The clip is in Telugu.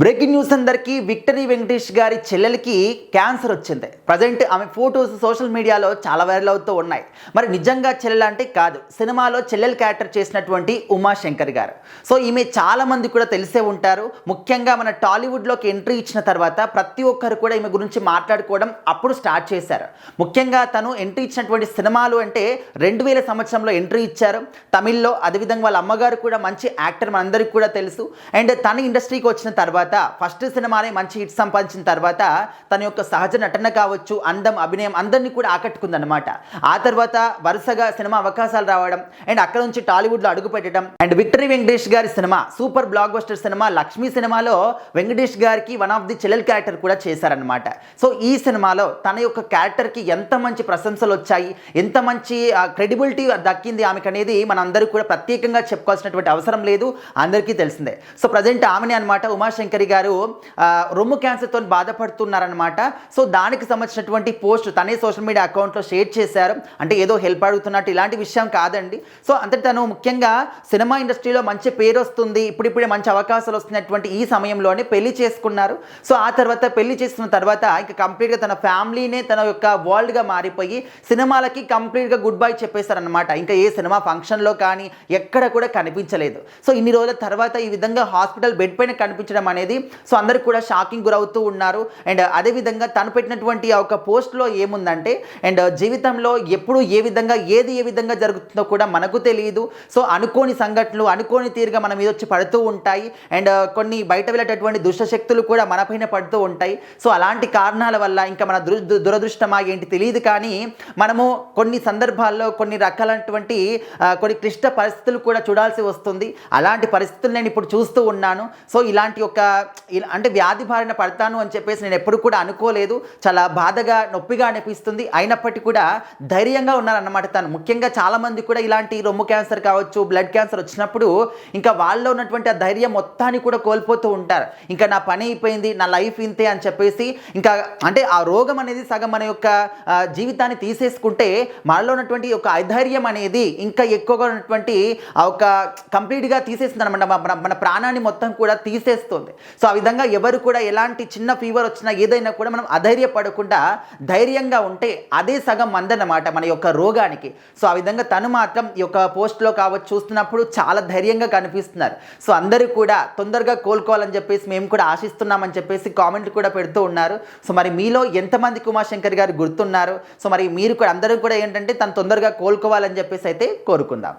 బ్రేకింగ్ న్యూస్ అందరికీ విక్టరీ వెంకటేష్ గారి చెల్లెలకి క్యాన్సర్ వచ్చింది. ప్రజెంట్ ఆమె ఫోటోస్ సోషల్ మీడియాలో చాలా వైరల్ అవుతూ ఉన్నాయి. మరి నిజంగా చెల్లెలు అంటే కాదు, సినిమాలో చెల్లెలు క్యారెక్టర్ చేసినటువంటి ఉమాశంకర్ గారు. సో ఈమె చాలా మంది కూడా తెలిసే ఉంటారు. ముఖ్యంగా మన టాలీవుడ్లోకి ఎంట్రీ ఇచ్చిన తర్వాత ప్రతి ఒక్కరు కూడా ఈమె గురించి మాట్లాడుకోవడం అప్పుడు స్టార్ట్ చేశారు. ముఖ్యంగా తను ఎంట్రీ ఇచ్చినటువంటి సినిమాలు అంటే 2000 సంవత్సరంలో ఎంట్రీ ఇచ్చారు తమిళ్లో. అదేవిధంగా వాళ్ళ అమ్మగారు కూడా మంచి యాక్టర్, మనందరికీ కూడా తెలుసు. అండ్ తన ఇండస్ట్రీకి వచ్చిన తర్వాత ఫస్ట్ సినిమానే మంచి హిట్ సంపాదించిన తర్వాత తన యొక్క సహజ నటన కావచ్చు, అందం, అభినయం అందరినీ కూడా ఆకట్టుకుందనమాట. ఆ తర్వాత వరుసగా సినిమా అవకాశాలు రావడం అండ్ అక్కడ నుంచి టాలీవుడ్లో అడుగు పెట్టడం అండ్ విక్టరీ వెంకటేష్ గారి cinema super block buster cinema Lakshmi సినిమాలో వెంకటేష్ గారికి వన్ ఆఫ్ ది చెల్లెల్ క్యారెక్టర్ కూడా చేశారనమాట. సో ఈ సినిమాలో తన యొక్క క్యారెక్టర్కి ఎంత మంచి ప్రశంసలు వచ్చాయి, ఎంత మంచి క్రెడిబిలిటీ దక్కింది ఆమెకు అనేది మనందరూ కూడా ప్రత్యేకంగా చెప్పుకోవాల్సినటువంటి అవసరం లేదు, అందరికీ తెలిసిందే. సో ప్రజెంట్ ఆమెనే అనమాట ఉమాశంకర్ గారు రొమ్ము క్యాన్సర్తో బాధపడుతున్నారనమాట. సో దానికి సంబంధించినటువంటి పోస్ట్ తనే సోషల్ మీడియా అకౌంట్లో షేర్ చేశారు. అంటే ఏదో హెల్ప్ అడుగుతున్నట్టు ఇలాంటి విషయం కాదండి. సో అంటే తను ముఖ్యంగా సినిమా ఇండస్ట్రీలో మంచి పేరు వస్తుంది, ఇప్పుడిప్పుడే మంచి అవకాశాలు వస్తున్నటువంటి ఈ సమయంలోనే పెళ్లి చేసుకున్నారు. సో ఆ తర్వాత పెళ్లి చేసుకున్న తర్వాత ఇంకా కంప్లీట్గా తన ఫ్యామిలీనే తన యొక్క వరల్డ్గా మారిపోయి సినిమాలకి కంప్లీట్గా గుడ్ బై చెప్పేశారనమాట. ఇంకా ఏ సినిమా ఫంక్షన్లో కానీ ఎక్కడ కూడా కనిపించలేదు. సో ఇన్ని రోజుల తర్వాత ఈ విధంగా హాస్పిటల్ బెడ్ పైన కనిపించడం అనేది సో అందరూ కూడా షాకింగ్ గురవుతూ ఉన్నారు. అండ్ అదేవిధంగా తను పెట్టినటువంటి ఆ ఒక పోస్ట్లో ఏముందంటే, అండ్ జీవితంలో ఎప్పుడు ఏ విధంగా జరుగుతుందో కూడా మనకు తెలియదు. సో అనుకోని సంఘటనలు అనుకోని తీరుగా మన మీద వచ్చి పడుతూ ఉంటాయి. అండ్ కొన్ని బయట వెళ్ళేటటువంటి దుష్టశక్తులు కూడా మన పైన పడుతూ ఉంటాయి. సో అలాంటి కారణాల వల్ల ఇంకా మన దురదృష్టమా ఏంటి తెలియదు, కానీ మనము కొన్ని సందర్భాల్లో కొన్ని రకాలైనటువంటి కొన్ని క్లిష్ట పరిస్థితులు కూడా చూడాల్సి వస్తుంది. అలాంటి పరిస్థితులు నేను ఇప్పుడు చూస్తూ ఉన్నాను. సో ఇలాంటి ఒక అంటే వ్యాధి బారిన పడతాను అని చెప్పేసి నేను ఎప్పుడు కూడా అనుకోలేదు. చాలా బాధగా నొప్పిగా అనిపిస్తుంది. అయినప్పటికీ కూడా ధైర్యంగా ఉన్నారన్నమాట తను. ముఖ్యంగా చాలామంది కూడా ఇలాంటి రొమ్ము క్యాన్సర్ కావచ్చు, బ్లడ్ క్యాన్సర్ వచ్చినప్పుడు ఇంకా వాళ్ళలో ఉన్నటువంటి ఆ ధైర్యం మొత్తాన్ని కూడా కోల్పోతూ ఉంటారు. ఇంకా నా పని అయిపోయింది, నా లైఫ్ ఇంతే అని చెప్పేసి ఇంకా అంటే ఆ రోగం అనేది సగం మన యొక్క జీవితాన్ని తీసేసుకుంటే మనలో ఉన్నటువంటి ఒక అధైర్యం అనేది ఇంకా ఎక్కువగా ఉన్నటువంటి ఒక కంప్లీట్గా తీసేస్తుంది అనమాట. మన ప్రాణాన్ని మొత్తం కూడా తీసేస్తుంది. సో ఆ విధంగా ఎవరు కూడా ఎలాంటి చిన్న ఫీవర్ వచ్చినా ఏదైనా కూడా మనం అధైర్యపడకుండా ధైర్యంగా ఉంటే అదే సగం మందన్నమాట మన యొక్క రోగానికి. సో ఆ విధంగా తను మాత్రం ఈ యొక్క పోస్ట్లో కావచ్చు చూస్తున్నప్పుడు చాలా ధైర్యంగా కనిపిస్తున్నారు. సో అందరూ కూడా తొందరగా కోలుకోవాలని చెప్పేసి మేము కూడా ఆశిస్తున్నామని చెప్పేసి కామెంట్ కూడా పెడుతూ ఉన్నారు. సో మరి మీలో ఎంతమందికి ఉమాశంకర్ గారు గుర్తున్నారు? సో మరి మీరు కూడా అందరూ కూడా ఏంటంటే తను తొందరగా కోలుకోవాలని చెప్పేసి అయితే కోరుకుందాం.